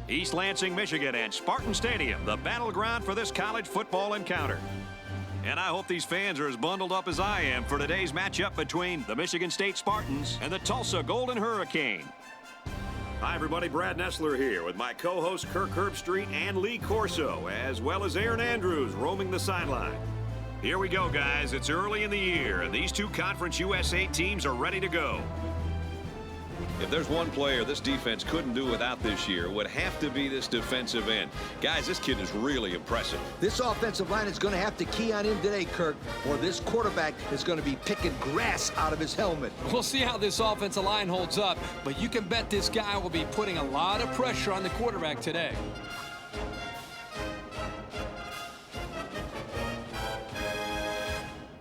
East Lansing, Michigan, and Spartan Stadium, the battleground for this college football encounter. And I hope these fans are as bundled up as I am for today's matchup between the Michigan State Spartans and the Tulsa Golden Hurricane. Hi, everybody. Brad Nessler here with my co-hosts Kirk Herbstreit and Lee Corso, as well as Aaron Andrews roaming the sideline. Here we go, guys. It's early in the year, and these two Conference USA teams are ready to go. If there's one player this defense couldn't do without this year, it would have to be this defensive end. Guys, this kid is really impressive. This offensive line is going to have to key on him today, Kirk, or this quarterback is going to be picking grass out of his helmet. We'll see how this offensive line holds up, but you can bet this guy will be putting a lot of pressure on the quarterback today.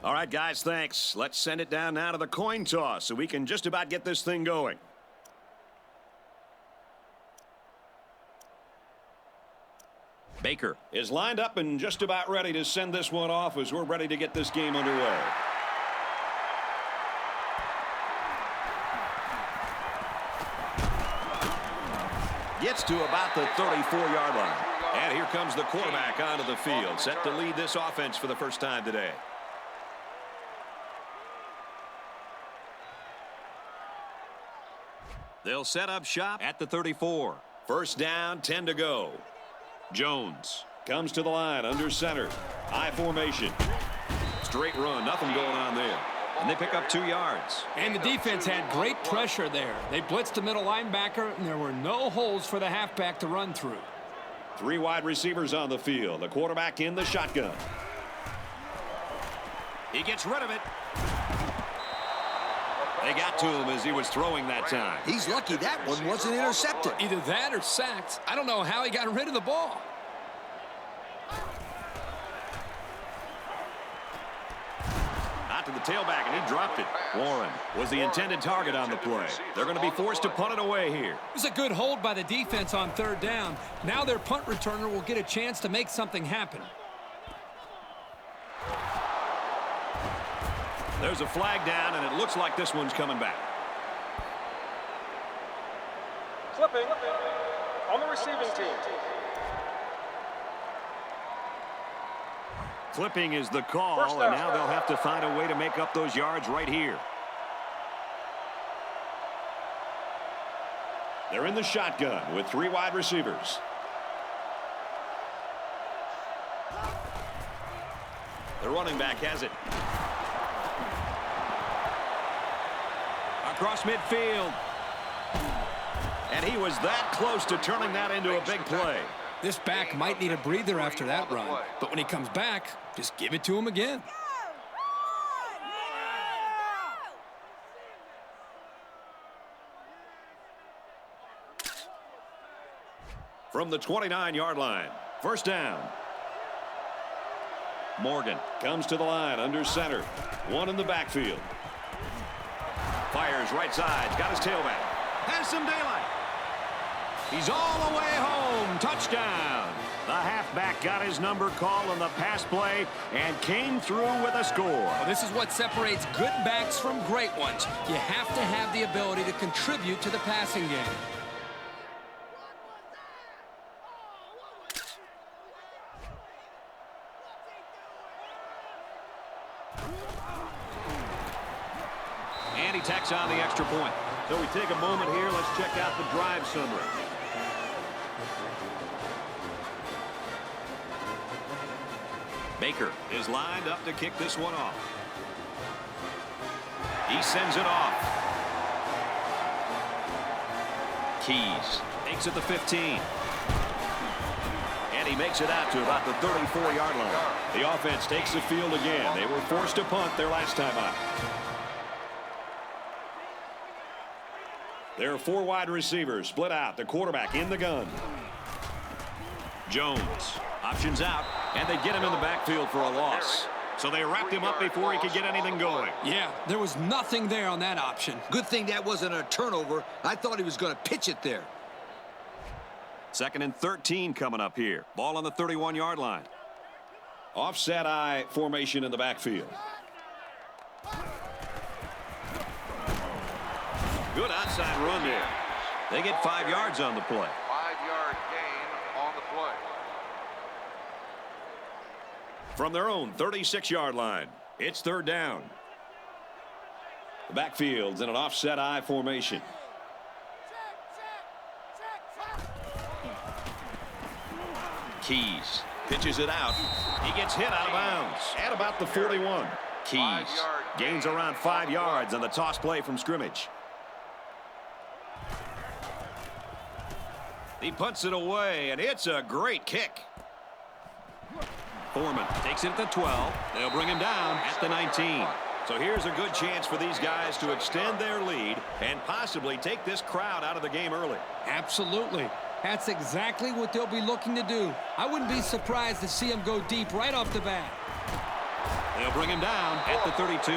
All right, guys, thanks. Let's send it down now to the coin toss so we can just about get this thing going. Baker is lined up and just about ready to send this one off as we're ready to get this game underway. Gets to about the 34-yard line. And here comes the quarterback onto the field, set to lead this offense for the first time today. They'll set up shop at the 34. First down, 10 to go. Jones comes to the line under center. High formation. Straight run. Nothing going on there. And they pick up 2 yards. And the defense had great pressure there. They blitzed the middle linebacker, and there were no holes for the halfback to run through. 3 wide receivers on the field. The quarterback in the shotgun. He gets rid of it. They got to him as he was throwing that time. He's lucky that one wasn't intercepted. Either that or sacked. I don't know how he got rid of the ball. Out to the tailback, and he dropped it. Warren was the intended target on the play. They're going to be forced to punt it away here. It was a good hold by the defense on third down. Now their punt returner will get a chance to make something happen. There's a flag down, and it looks like this one's coming back. Flipping on the receiving team. Flipping is the call, and now they'll have to find a way to make up those yards right here. They're in the shotgun with 3 wide receivers. The running back has it. Across midfield. And he was that close to turning that into a big play. This back might need a breather after that run, but when he comes back, just give it to him again. From the 29-yard line, first down. Morgan comes to the line under center. 1 in the backfield. Fires right side, got his tailback. Has some daylight. He's all the way home. Touchdown. The halfback got his number called on the pass play and came through with a score. Well, this is what separates good backs from great ones. You have to have the ability to contribute to the passing game. And he tacks on the extra point. So we take a moment here. Let's check out the drive summary. Baker is lined up to kick this one off. He sends it off. Keys makes it the 15. And he makes it out to about the 34-yard line. The offense takes the field again. They were forced to punt their last time out. There are 4 wide receivers split out. The quarterback in the gun. Jones options out, and they get him in the backfield for a loss. So they wrapped him up before he could get anything going. Yeah, there was nothing there on that option. Good thing that wasn't a turnover. I thought he was going to pitch it there. 2nd and 13 coming up here. Ball on the 31-yard line. Offset eye formation in the backfield. Good outside run there. They get 5 yards on the play. 5-yard gain. From their own 36-yard line, it's third down. The backfield's in an offset I formation. Keys pitches it out. He gets hit out of bounds at about the 41. Keys gains around 5 yards on the toss play from scrimmage. He punts it away, and it's a great kick. Foreman takes it at the 12. They'll bring him down at the 19. So here's a good chance for these guys to extend their lead and possibly take this crowd out of the game early. Absolutely. That's exactly what they'll be looking to do. I wouldn't be surprised to see him go deep right off the bat. They'll bring him down at the 32.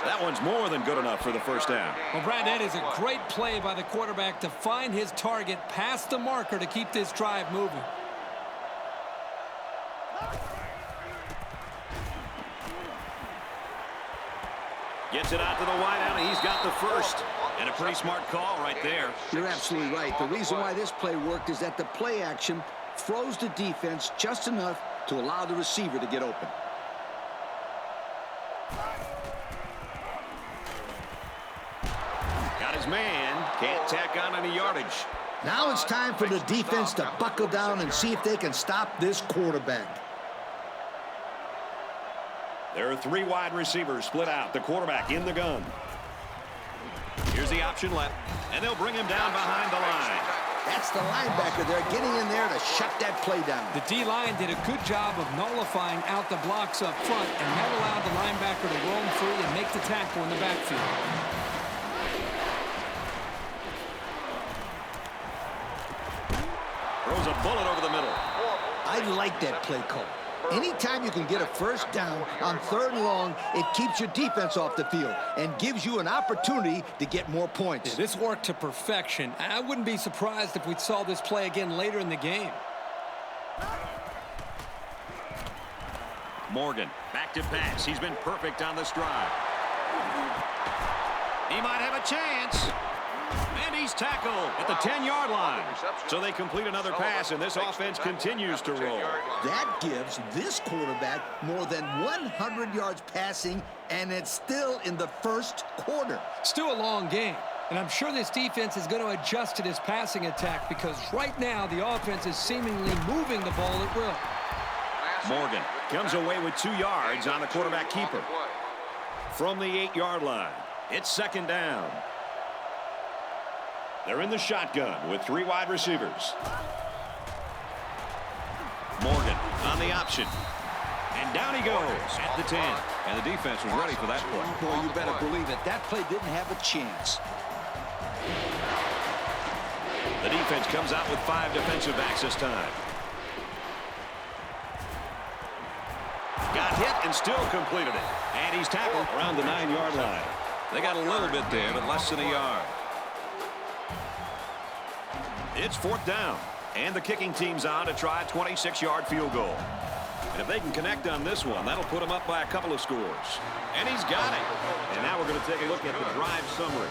That one's more than good enough for the first down. Well, Brad, that is a great play by the quarterback to find his target past the marker to keep this drive moving. Gets it out to the wideout, and he's got the first. And a pretty smart call right there. You're absolutely right. The reason why this play worked is that the play action froze the defense just enough to allow the receiver to get open. Got his man. Can't tack on any yardage. Now it's time for the defense to buckle down and see if they can stop this quarterback. There are 3 wide receivers split out. The quarterback in the gun. Here's the option left, and they'll bring him down behind the line. That's the linebacker there getting in there to shut that play down. The D-line did a good job of nullifying out the blocks up front and never allowed the linebacker to roam free and make the tackle in the backfield. Throws a bullet over the middle. I like that play call. Anytime you can get a first down on 3rd and long, it keeps your defense off the field and gives you an opportunity to get more points. Yeah, this worked to perfection. I wouldn't be surprised if we saw this play again later in the game. Morgan, back to pass. He's been perfect on this drive. He might have a chance. And he's tackled at the 10-yard line. So they complete another pass, and this offense continues to roll. That gives this quarterback more than 100 yards passing, and it's still in the first quarter. Still a long game, and I'm sure this defense is going to adjust to this passing attack because right now the offense is seemingly moving the ball at will. Morgan comes away with 2 yards on the quarterback keeper. From the 8-yard line, it's 2nd down. They're in the shotgun with 3 wide receivers. Morgan on the option. And down he goes at the 10. And the defense was ready for that play. Boy, you better believe it. That play didn't have a chance. The defense comes out with 5 defensive backs this time. Got hit and still completed it. And he's tackled around the 9-yard line. They got a little bit there, but less than a yard. It's 4th down, and the kicking team's on to try a 26-yard field goal. And if they can connect on this one, that'll put them up by a couple of scores. And he's got it. And now we're going to take a look at the drive summary.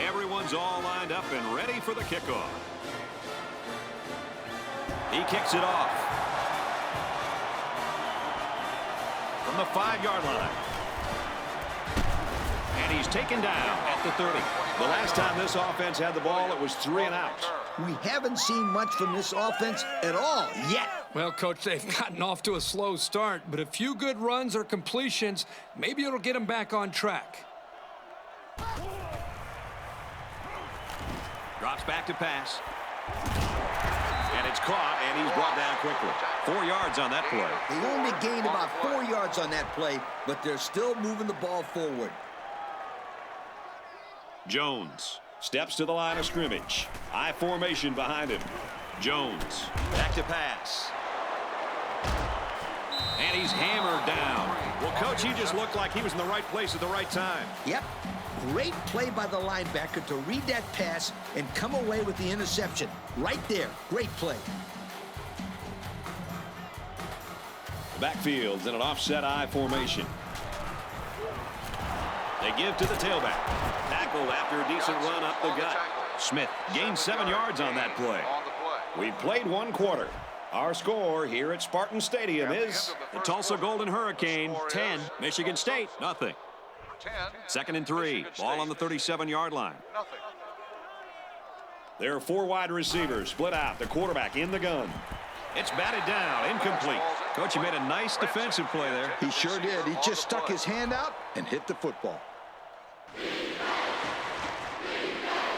Everyone's all lined up and ready for the kickoff. He kicks it off. From the 5-yard line. And he's taken down at the 30. The last time this offense had the ball, it was 3 and out. We haven't seen much from this offense at all yet. Well, Coach, they've gotten off to a slow start, but a few good runs or completions, maybe it'll get them back on track. Drops back to pass. And it's caught, and he's brought down quickly. 4 yards on that play. They only gained about 4 yards on that play, but they're still moving the ball forward. Jones steps to the line of scrimmage. I formation behind him. Jones back to pass. And he's hammered down. Well, Coach, he just looked like he was in the right place at the right time. Yep. Great play by the linebacker to read that pass and come away with the interception. Right there. Great play. The backfield's in an offset I formation. They give to the tailback. Tackled after a decent run up the gut. Smith gained 7 yards on that play. We've played 1 quarter. Our score here at Spartan Stadium is the Tulsa Golden Hurricane 10, Michigan State nothing. 2nd and 3, ball on the 37-yard line. There are 4 wide receivers split out. The quarterback in the gun. It's batted down, incomplete. Coach, he made a nice defensive play there. He sure did. He just stuck his hand out and hit the football.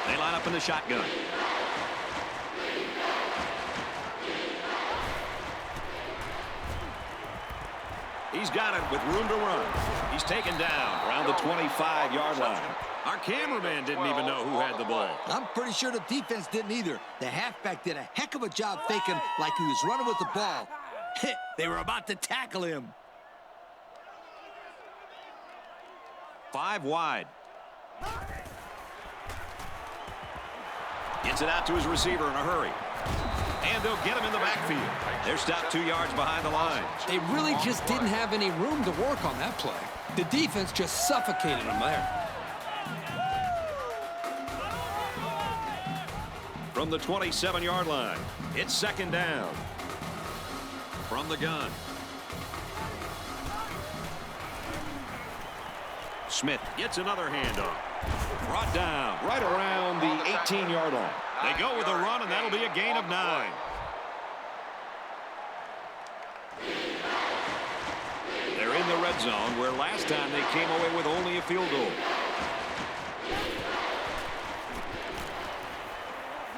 They line up in the shotgun. He's got it with room to run. He's taken down around the 25-yard line. Our cameraman didn't even know who had the ball. I'm pretty sure the defense didn't either. The halfback did a heck of a job faking like he was running with the ball. They were about to tackle him. 5 wide. Gets it out to his receiver in a hurry. And they'll get him in the backfield. They're stopped 2 yards behind the line. They really just didn't have any room to work on that play. The defense just suffocated them there. From the 27-yard line, it's 2nd down. From the gun. Smith gets another handoff. Brought down right around the 18-yard line. They go with a run, and that'll be a gain of 9. They're in the red zone, where last time they came away with only a field goal.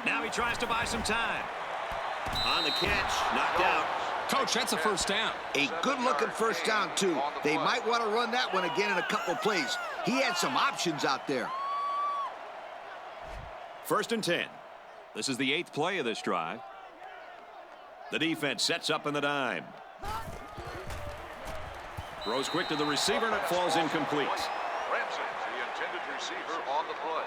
Now he tries to buy some time. On the catch, knocked out. Coach, that's a first down. A good-looking first down, too. They might want to run that one again in a couple of plays. He had some options out there. 1st and 10. This is the 8th play of this drive. The defense sets up in the dime. Throws quick to the receiver, and it falls incomplete. Ramsey, the intended receiver on the play.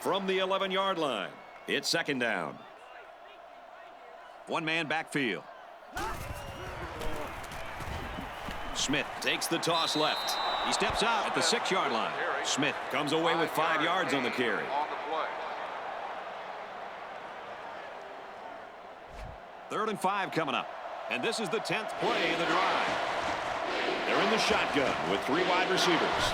From the 11-yard line, it's 2nd down. 1-man backfield. Smith takes the toss left. He steps out at the 6-yard line. Smith comes away with 5 yards on the carry. Third and 5 coming up. And this is the 10th play of the drive. They're in the shotgun with 3 wide receivers.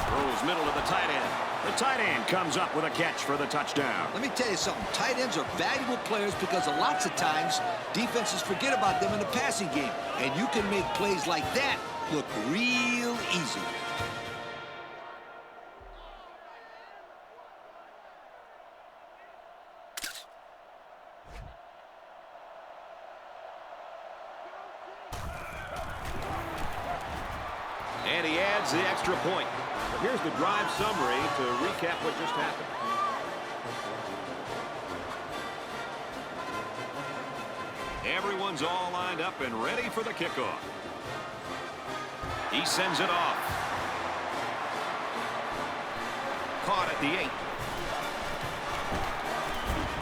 Throws middle to the tight end. The tight end comes up with a catch for the touchdown. Let me tell you something. Tight ends are valuable players because lots of times defenses forget about them in the passing game. And you can make plays like that look real easy. And he adds the extra point. Here's the drive summary to recap what just happened. Everyone's all lined up and ready for the kickoff. He sends it off. Caught at the 8.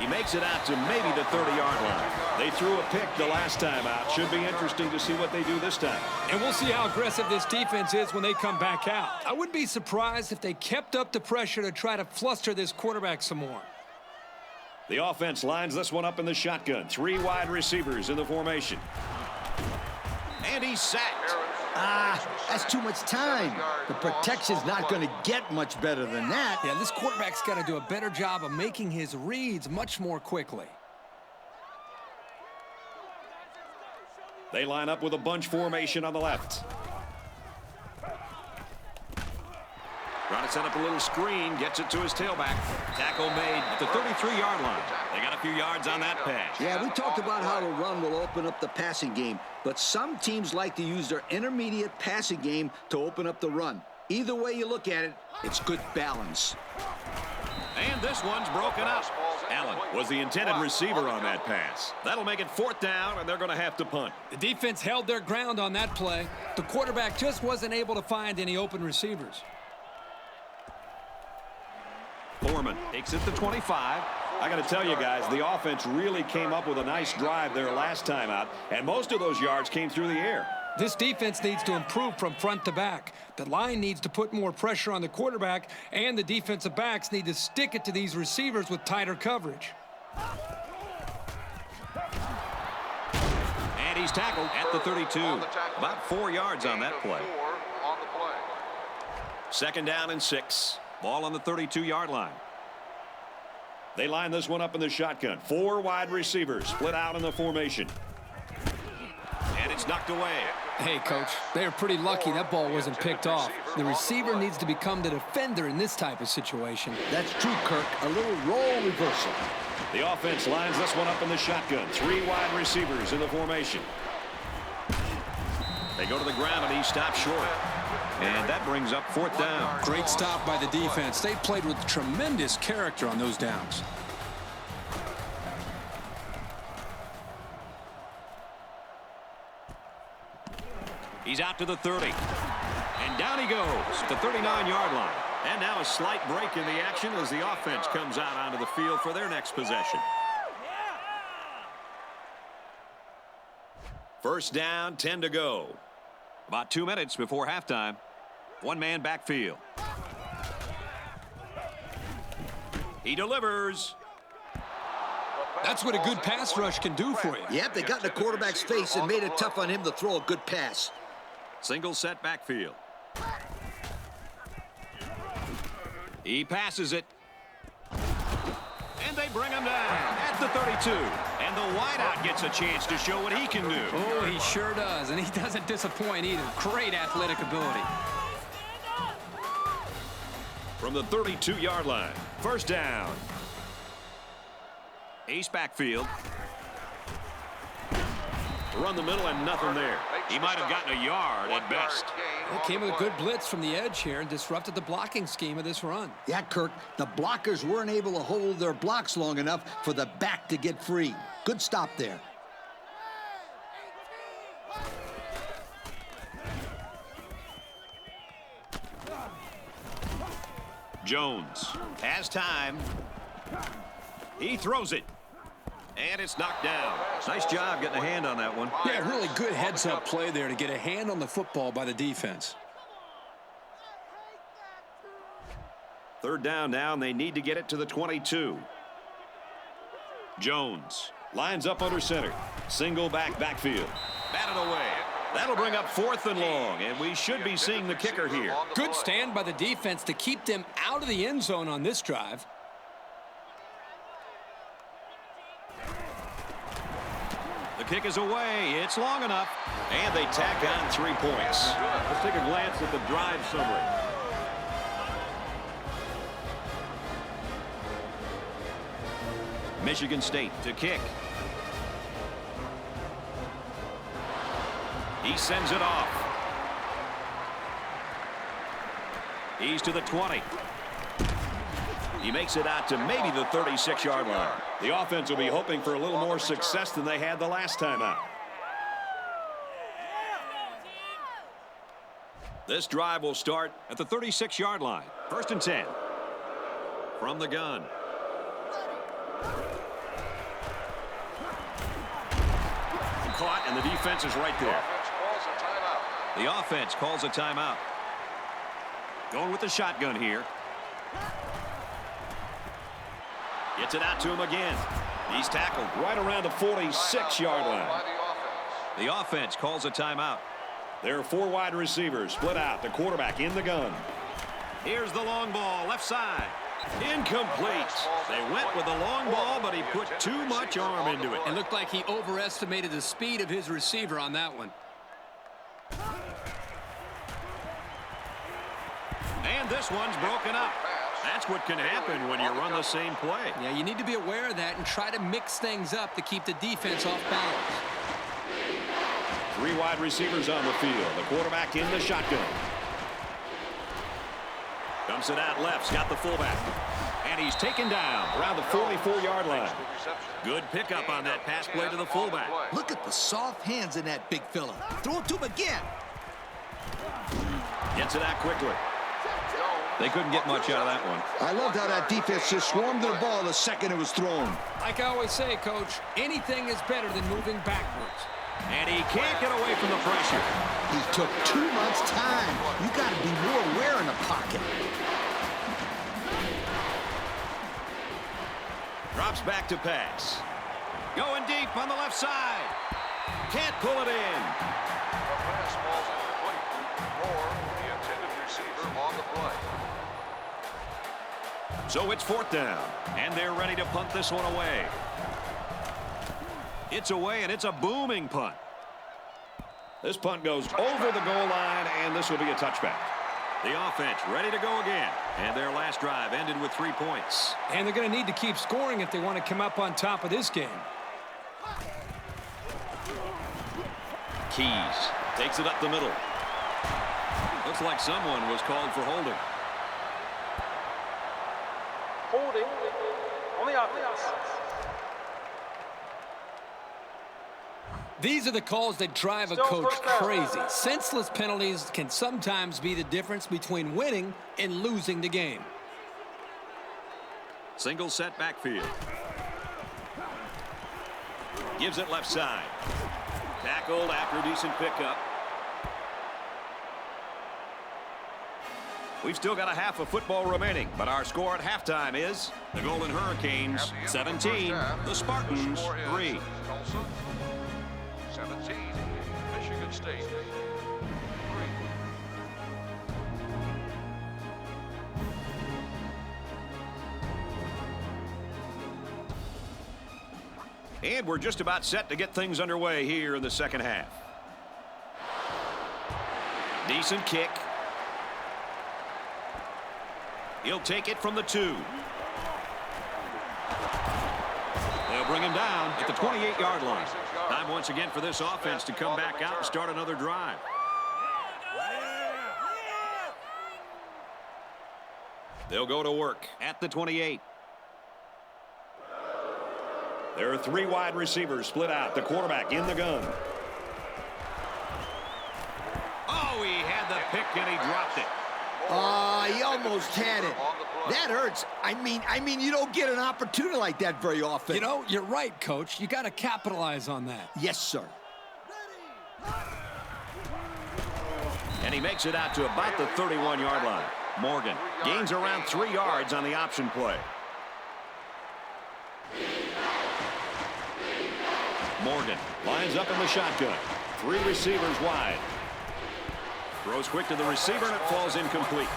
He makes it out to maybe the 30-yard line. They threw a pick the last time out. Should be interesting to see what they do this time. And we'll see how aggressive this defense is when they come back out. I wouldn't be surprised if they kept up the pressure to try to fluster this quarterback some more. The offense lines this one up in the shotgun. 3 wide receivers in the formation. And he's sacked. That's too much time. The protection's not going to get much better than that. Yeah, this quarterback's got to do a better job of making his reads much more quickly. They line up with a bunch formation on the left. Trying to set up a little screen, gets it to his tailback. Tackle made at the 33-yard line. They got a few yards on that pass. Yeah, we talked about how the run will open up the passing game, but some teams like to use their intermediate passing game to open up the run. Either way you look at it, it's good balance. And this one's broken up. Allen was the intended receiver on that pass. That'll make it 4th down, and they're going to have to punt. The defense held their ground on that play. The quarterback just wasn't able to find any open receivers. Foreman takes it to 25. I got to tell you guys, the offense really came up with a nice drive there last time out, and most of those yards came through the air. This defense needs to improve from front to back. The line needs to put more pressure on the quarterback, and the defensive backs need to stick it to these receivers with tighter coverage. And he's tackled at the 32. About 4 yards on that play. Second down and 6. Ball on the 32-yard line. They line this one up in the shotgun. 4 wide receivers split out in the formation. And it's knocked away. Hey, Coach, they are pretty lucky that ball wasn't picked off. The receiver needs to become the defender in this type of situation. That's true, Kirk. A little role reversal. The offense lines this one up in the shotgun. 3 wide receivers in the formation. They go to the ground, and he stops short. And that brings up 4th down. Great stop by the defense. They played with tremendous character on those downs. He's out to the 30. And down he goes at the 39-yard line. And now a slight break in the action as the offense comes out onto the field for their next possession. First down, 10 to go. About 2 minutes before halftime. One-man backfield. He delivers. That's what a good pass rush can do for you. Yep, they got in the quarterback's face and made it tough on him to throw a good pass. Single set backfield. He passes it. And they bring him down at the 32. And the wideout gets a chance to show what he can do. Oh, he sure does, and he doesn't disappoint either. Great athletic ability. From the 32-yard line, first down. Ace backfield. Run the middle and nothing there. He might have gotten a yard at best. It came with a good blitz from the edge here and disrupted the blocking scheme of this run. Yeah, Kirk, the blockers weren't able to hold their blocks long enough for the back to get free. Good stop there. Jones has time. He throws it. And it's knocked down. Nice job getting a hand on that one. Yeah, really good heads-up play there to get a hand on the football by the defense. Third down now, and they need to get it to the 22. Jones lines up under center. Single backfield. Batted away. That'll bring up 4th and long, and we should be seeing the kicker here. Good stand by the defense to keep them out of the end zone on this drive. The kick is away. It's long enough. And they tack on 3 points. Let's take a glance at the drive summary. Michigan State to kick. He sends it off. He's to the 20. He makes it out to maybe the 36-yard line. The offense will be hoping for a little more success than they had the last time out. This drive will start at the 36-yard line. 1st and 10. From the gun. Caught, and the defense is right there. The offense calls a timeout. Going with the shotgun here. Gets it out to him again. He's tackled right around the 46-yard line. The offense calls a timeout. There are 4 wide receivers split out. The quarterback in the gun. Here's the long ball, left side. Incomplete. They went with the long ball, but he put too much arm into it. It looked like he overestimated the speed of his receiver on that one. And this one's broken up. That's what can happen when you run the same play. Yeah, you need to be aware of that and try to mix things up to keep the defense off balance. 3 wide receivers on the field. The quarterback in the shotgun. Dumps it out left. Got the fullback. And he's taken down around the 44-yard line. Good pickup on that pass play to the fullback. Look at the soft hands in that big fella. Throw it to him again. Gets it out quickly. They couldn't get much out of that one. I loved how that defense just swarmed to the ball the second it was thrown. Like I always say, Coach, anything is better than moving backwards. And he can't get away from the pressure. He took too much time. You got to be more aware in the pocket. Drops back to pass. Going deep on the left side. Can't pull it in. The pass falls incomplete. Moore, the intended receiver, on the play. So it's 4th down, and they're ready to punt this one away. It's away, and it's a booming punt. This punt goes over the goal line, and this will be a touchback. The offense ready to go again, and their last drive ended with 3 points. And they're going to need to keep scoring if they want to come up on top of this game. Keys takes it up the middle. Looks like someone was called for holding. Holding on the offense. These are the calls that drive a coach crazy. Senseless penalties can sometimes be the difference between winning and losing the game. Single set backfield. Gives it left side. Tackled after a decent pickup. We've still got a half of football remaining, but our score at halftime is the Golden Hurricanes 17, the Spartans 3. Tulsa, 17, Michigan State 3. And we're just about set to get things underway here in the second half. Decent kick. He'll take it from the 2. They'll bring him down at the 28-yard line. Time once again for this offense to come back out and start another drive. They'll go to work at the 28. There are 3 wide receivers split out. The quarterback in the gun. Oh, he had the pick and he dropped it. He almost had it. That hurts. I mean, you don't get an opportunity like that very often. You know, you're right, Coach. You got to capitalize on that. Yes, sir. And he makes it out to about the 31-yard line. Morgan gains around 3 yards on the option play. Morgan lines up in the shotgun. 3 receivers wide. Throws quick to the receiver, and it falls incomplete.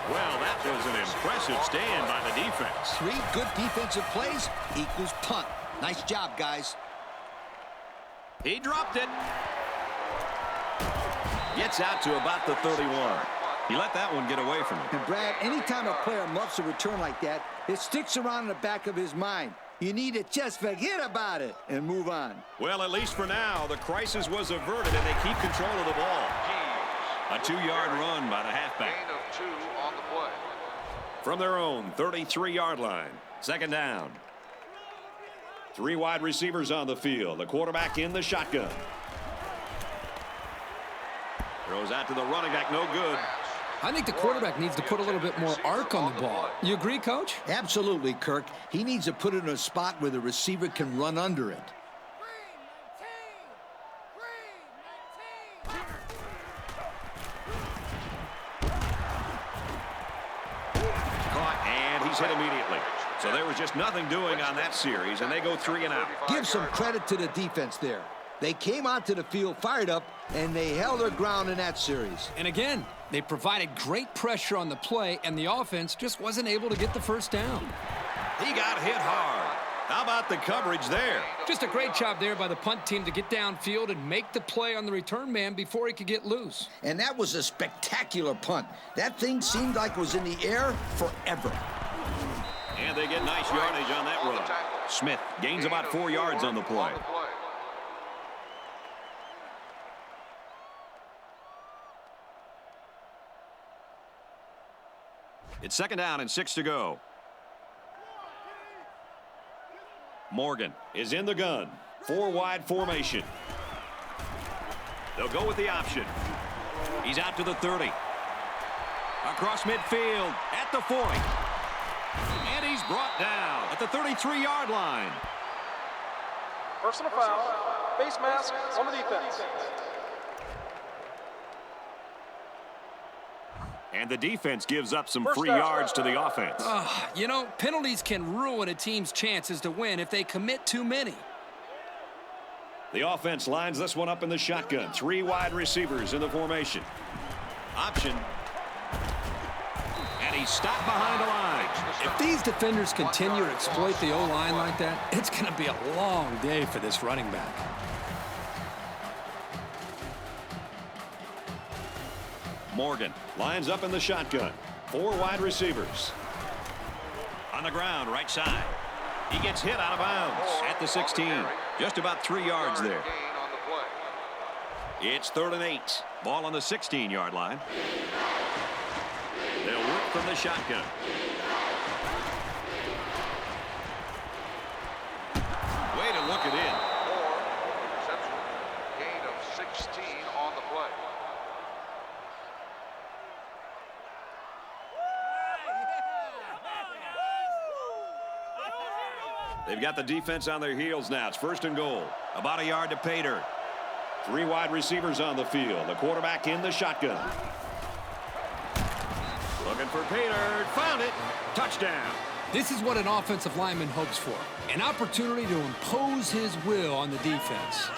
Well, that was an impressive stand by the defense. 3 good defensive plays equals punt. Nice job, guys. He dropped it. Gets out to about the 31. He let that one get away from him. And Brad, anytime a player muffs a return like that, it sticks around in the back of his mind. You need to just forget about it and move on. Well, at least for now, the crisis was averted, and they keep control of the ball. A 2-yard run by the halfback. Gain of 2 on the play. From their own 33-yard line. Second down. 3 wide receivers on the field. The quarterback in the shotgun. Throws out to the running back. No good. I think the quarterback needs to put a little bit more arc on the ball. You agree, Coach? Absolutely, Kirk. He needs to put it in a spot where the receiver can run under it. Caught, and he's hit immediately. So there was just nothing doing on that series, and they go 3 and out. Give some credit to the defense there. They came onto the field fired up, and they held their ground in that series. And again, they provided great pressure on the play, and the offense just wasn't able to get the first down. He got hit hard. How about the coverage there? Just a great job there by the punt team to get downfield and make the play on the return man before he could get loose. And that was a spectacular punt. That thing seemed like it was in the air forever. And they get nice yardage on that run. Smith gains about 4 yards on the play. It's second down and 6 to go. Morgan is in the gun. 4 wide formation. They'll go with the option. He's out to the 30. Across midfield at the 40. And he's brought down at the 33-yard line. Personal foul. Face mask on the defense. And the defense gives up some First free down. yards to the offense. You know, penalties can ruin a team's chances to win if they commit too many. The offense lines this one up in the shotgun. 3 wide receivers in the formation. Option. And he's stopped behind the line. If these defenders continue to exploit the O-line like that, it's going to be a long day for this running back. Morgan lines up in the shotgun. 4 wide receivers. On the ground, right side. He gets hit out of bounds at the 16. Just about 3 yards there. Gain on the play. It's 3rd and 8. Ball on the 16-yard line. They'll work from the shotgun. Way to look it in. Moore, interception. Gain of 16 on the play. They've got the defense on their heels now. It's 1st and goal. About a yard to pay dirt. 3 wide receivers on the field. The quarterback in the shotgun. Looking for pay dirt. Found it. Touchdown. This is what an offensive lineman hopes for. An opportunity to impose his will on the defense.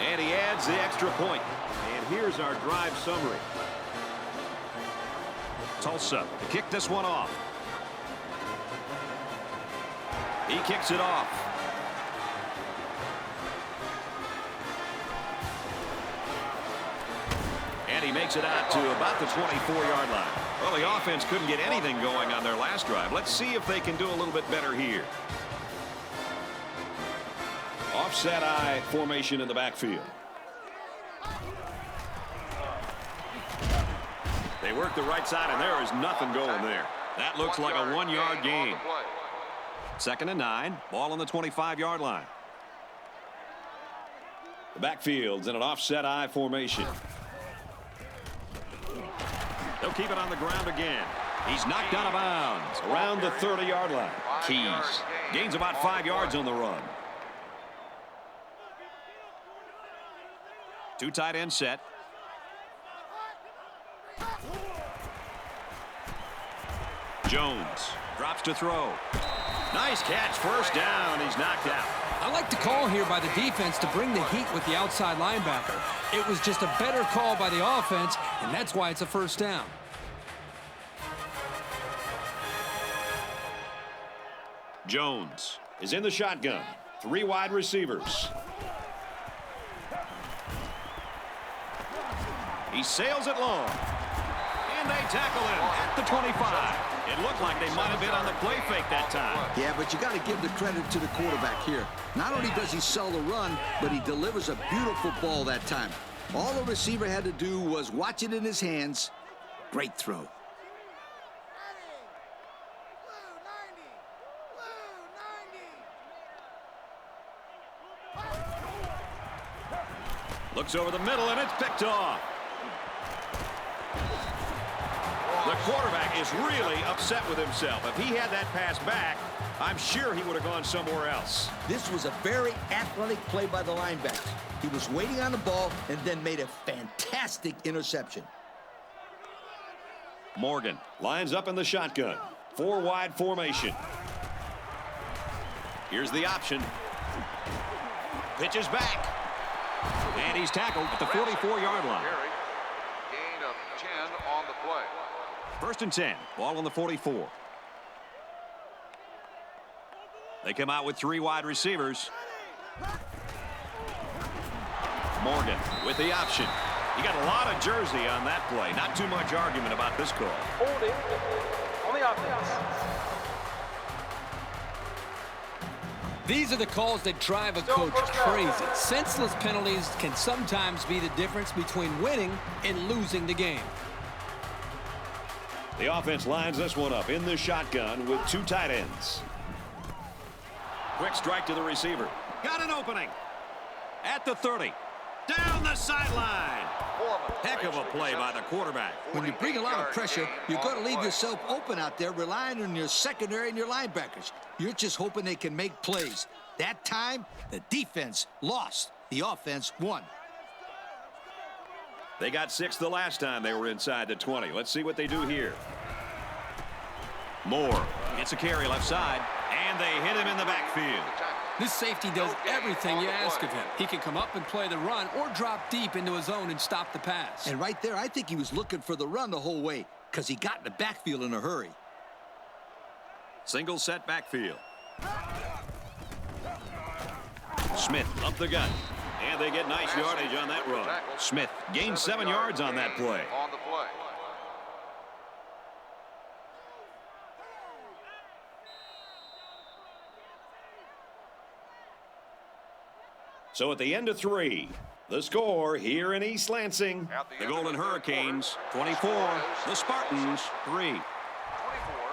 And he adds the extra point. And here's our drive summary. Tulsa to kick this one off. He kicks it off. And he makes it out to about the 24-yard line. Well, the offense couldn't get anything going on their last drive. Let's see if they can do a little bit better here. Offset eye formation in the backfield. They work the right side, and there is nothing going there. That looks like a 1-yard gain. 2nd and 9. Ball on the 25-yard line. The backfield's in an offset eye formation. They'll keep it on the ground again. He's knocked out of bounds around the 30-yard line. Keys gains about 5 yards on the run. 2 tight end set. Jones drops to throw. Nice catch. 1st down. He's knocked out. I like the call here by the defense to bring the heat with the outside linebacker. It was just a better call by the offense, and that's why it's a 1st down. Jones is in the shotgun. 3 wide receivers. He sails it long. And they tackle him at the 25. It looked like they might have been on the play fake that time. Yeah, but you got to give the credit to the quarterback here. Not only does he sell the run, but he delivers a beautiful ball that time. All the receiver had to do was watch it in his hands. Great throw. Looks over the middle, and it's picked off. The quarterback is really upset with himself. If he had that pass back, I'm sure he would have gone somewhere else. This was a very athletic play by the linebacker. He was waiting on the ball and then made a fantastic interception. Morgan lines up in the shotgun. 4 wide formation. Here's the option. Pitches back. And he's tackled at the 44-yard line. Gain of 10 on the play. 1st and 10. Ball on the 44. They come out with 3 wide receivers. Morgan with the option. He got a lot of jersey on that play. Not too much argument about this call. Holding on the offense. These are the calls that drive a coach crazy. Senseless penalties can sometimes be the difference between winning and losing the game. The offense lines this one up in the shotgun with 2 tight ends. Quick strike to the receiver. Got an opening. At the 30. Down the sideline. Heck of a play by the quarterback. When you bring a lot of pressure, you're going to leave yourself open out there relying on your secondary and your linebackers. You're just hoping they can make plays. That time, the defense lost. The offense won. They got 6 the last time they were inside the 20. Let's see what they do here. Moore gets a carry left side, and they hit him in the backfield. This safety does everything you ask of him. He can come up and play the run or drop deep into his zone and stop the pass. And right there, I think he was looking for the run the whole way because he got in the backfield in a hurry. Single set backfield. Smith up the gut. And they get nice yardage on that run. Smith gained 7 yards on that play. On the play. So at the end of 3, the score here in East Lansing, the Golden Hurricanes 24, the Spartans 3.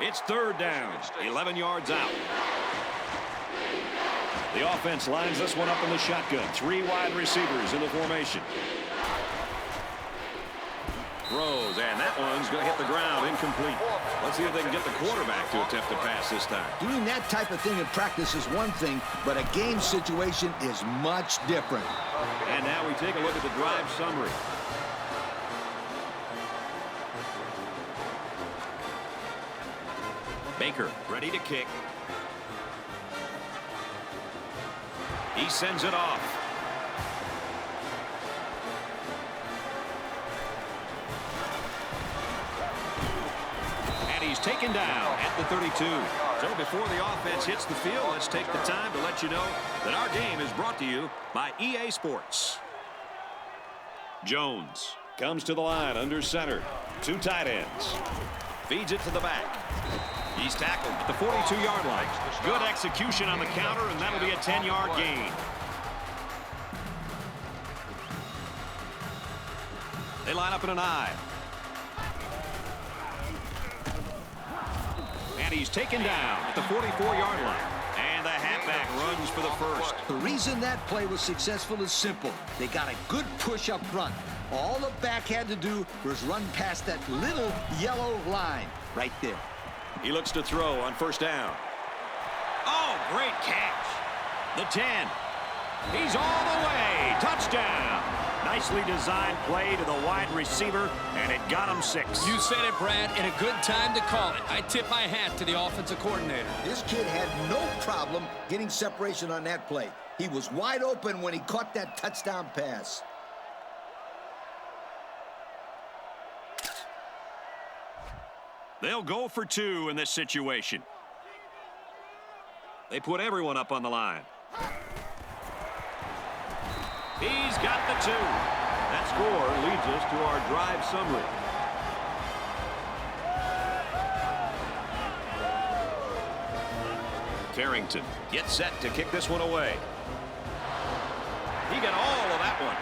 It's 3rd down, 11 yards out. The offense lines this one up in the shotgun. 3 wide receivers in the formation. Throws, and that one's going to hit the ground incomplete. Let's see if they can get the quarterback to attempt to pass this time. Doing that type of thing in practice is one thing, but a game situation is much different. And now we take a look at the drive summary. Baker ready to kick. He sends it off. And he's taken down at the 32. So before the offense hits the field, let's take the time to let you know that our game is brought to you by EA Sports. Jones comes to the line under center. 2 tight ends. Feeds it to the back. He's tackled at the 42-yard line. Good execution on the counter, and that'll be a 10-yard gain. They line up in an I. And he's taken down at the 44-yard line. And the halfback runs for the first. The reason that play was successful is simple. They got a good push up front. All the back had to do was run past that little yellow line right there. He looks to throw on 1st down. Oh, great catch. The 10. He's all the way. Touchdown. Nicely designed play to the wide receiver, and it got him 6. You said it, Brad, and a good time to call it. I tip my hat to the offensive coordinator. This kid had no problem getting separation on that play. He was wide open when he caught that touchdown pass. They'll go for 2 in this situation. They put everyone up on the line. He's got the 2. That score leads us to our drive summary. Carrington gets set to kick this one away. He got all of that one.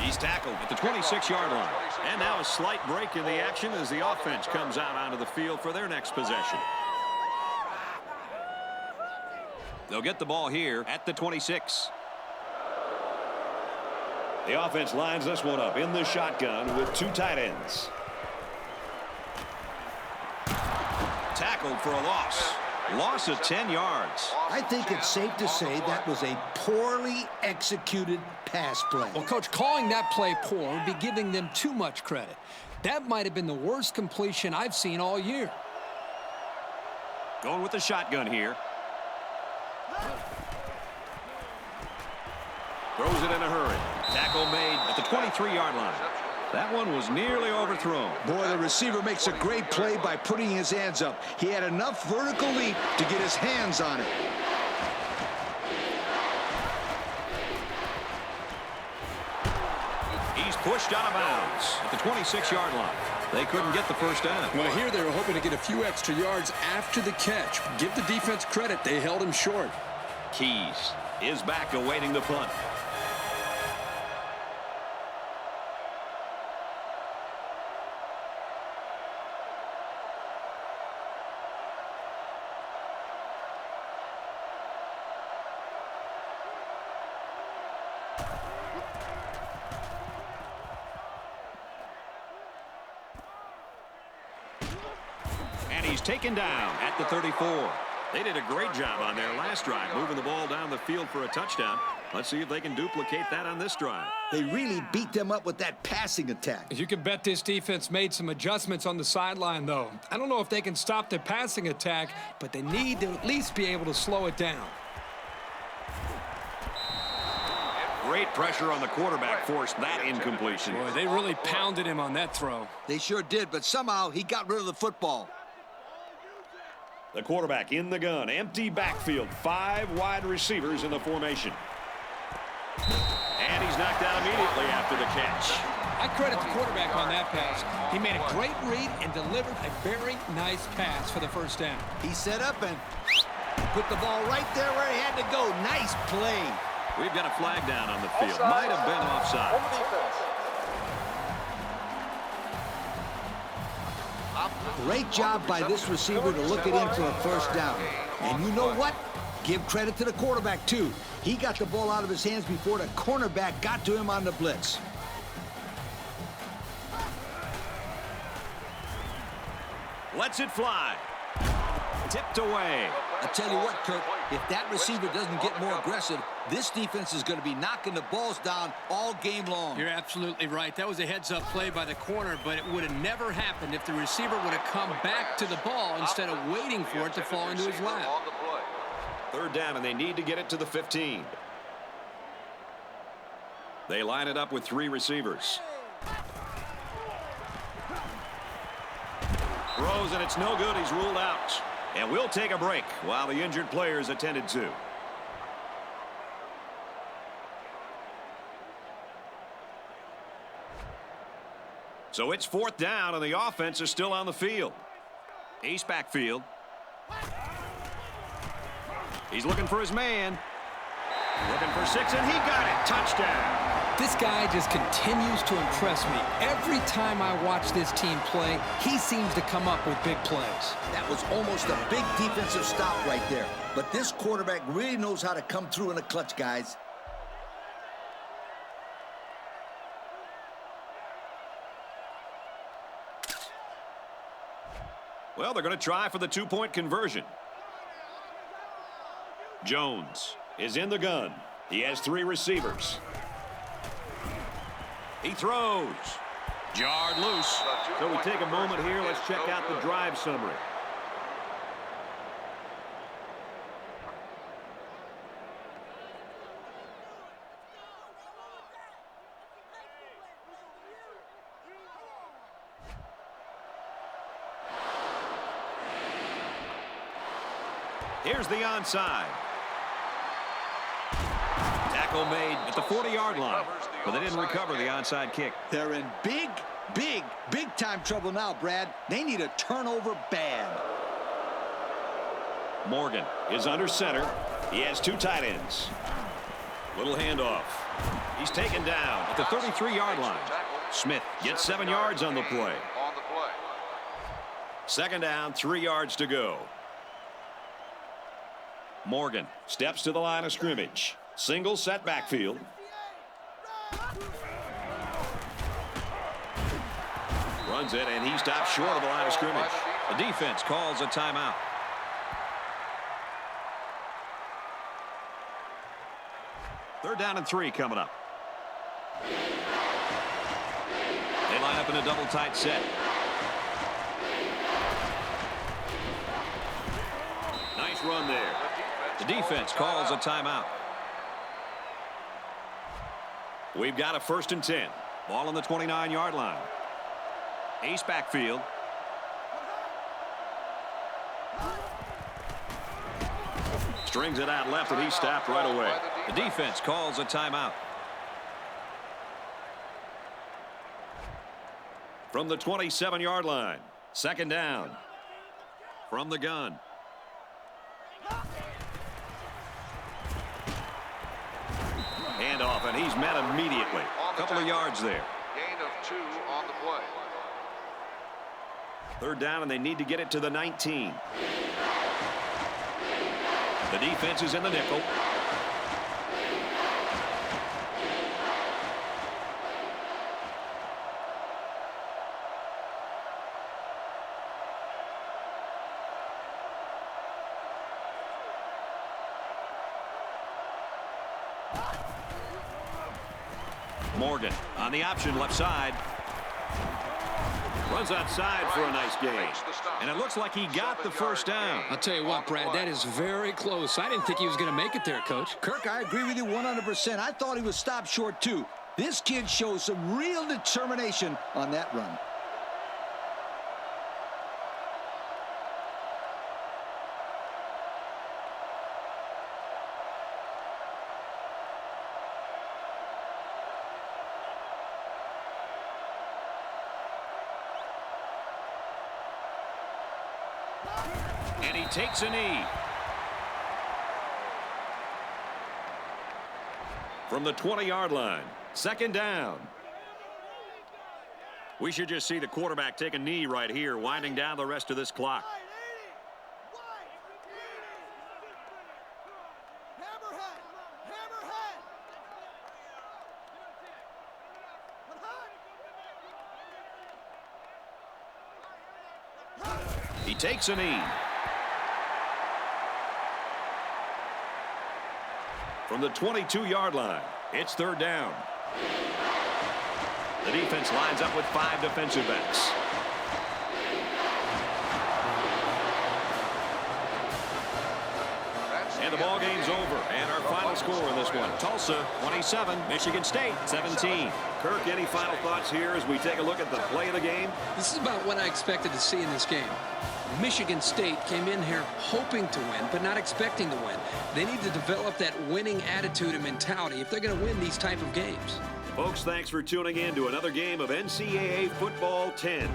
He's tackled at the 26-yard line. And now a slight break in the action as the offense comes out onto the field for their next possession. They'll get the ball here at the 26. The offense lines this one up in the shotgun with 2 tight ends. Tackled for a loss. Loss of 10 yards. I think it's safe to say that was a poorly executed pass play. Well, Coach, calling that play poor would be giving them too much credit. That might have been the worst completion I've seen all year. Going with the shotgun here. Throws it in a hurry. Tackle made at the 23-yard line. That one was nearly overthrown. Boy, the receiver makes a great play by putting his hands up. He had enough vertical leap to get his hands on it. He's pushed out of bounds at the 26-yard line. They couldn't get the first down. Well, here they were hoping to get a few extra yards after the catch. Give the defense credit. They held him short. Keys is back awaiting the punt. taken down at the 34. They did a great job on their last drive, moving the ball down the field for a touchdown. Let's see if they can duplicate that on this drive. They really beat them up with that passing attack. You can bet this defense made some adjustments on the sideline, though. I don't know if they can stop the passing attack, but they need to at least be able to slow it down. Great pressure on the quarterback forced that incompletion. Boy, they really pounded him on that throw. They sure did, but somehow he got rid of the football. The quarterback in the gun, empty backfield, 5 wide receivers in the formation. And he's knocked out immediately after the catch. I credit the quarterback on that pass. He made a great read and delivered a very nice pass for the first down. He set up and put the ball right there where he had to go. Nice play. We've got a flag down on the field. Offside. Might have been offside. On the defense. Great job by this receiver to look it in for a first down. And you know what? Give credit to the quarterback, too. He got the ball out of his hands before the cornerback got to him on the blitz. Lets it fly. Tipped away. I tell you what, Kurt, if that receiver doesn't get more aggressive, this defense is going to be knocking the balls down all game long. You're absolutely right. That was a heads-up play by the corner, but it would have never happened if the receiver would have come back to the ball instead of waiting for it to fall into his lap. Third down, and they need to get it to the 15. They line it up with 3 receivers. Throws, and it's no good. He's ruled out. And we'll take a break while the injured player is attended to. So it's 4th down, and the offense is still on the field. East backfield. He's looking for his man. Looking for 6, and he got it. Touchdown. This guy just continues to impress me. Every time I watch this team play, he seems to come up with big plays. That was almost a big defensive stop right there. But this quarterback really knows how to come through in the clutch, guys. Well, they're going to try for the 2-point conversion. Jones is in the gun. He has 3 receivers. He throws. Jarred loose. So we take a moment here. Let's check out the drive summary. Here's the onside. Tackle made at the 40-yard line, but they didn't recover the onside kick. They're in big time trouble now, Brad. They need a turnover bad. Morgan is under center. He has 2 tight ends. Little handoff. He's taken down at the 33-yard line. Smith gets 7 yards on the play. 2nd down, 3 yards to go. Morgan steps to the line of scrimmage. Single set backfield. Runs it, and he stops short of the line of scrimmage. The defense calls a timeout. Third down and 3 coming up. They line up in a double tight set. Nice run there. The defense calls a timeout. We've got a 1st and 10. Ball on the 29-yard line. Ace backfield. Strings it out left, and he stopped right away. The defense calls a timeout. From the 27-yard line. 2nd down. From the gun. Handoff, and he's met immediately. A couple of yards there. Gain of 2 on the play. 3rd down, and they need to get it to the 19. The defense is in the nickel. Morgan on the option left side. Runs outside for a nice gain. And it looks like he got the first down. I'll tell you what, Brad, that is very close. I didn't think he was going to make it there, Coach. Kirk, I agree with you 100%. I thought he was stopped short, too. This kid shows some real determination on that run. And he takes a knee. From the 20-yard line, second down. We should just see the quarterback take a knee right here, winding down the rest of this clock. He takes a knee. From the 22-yard line, it's third down. The defense lines up with 5 defensive backs. And the ball game's over. And our final score in this one, Tulsa 27, Michigan State 17. Kirk, any final thoughts here as we take a look at the play of the game? This is about what I expected to see in this game. Michigan State came in here hoping to win, but not expecting to win. They need to develop that winning attitude and mentality if they're going to win these type of games. Folks, thanks for tuning in to another game of NCAA Football 10.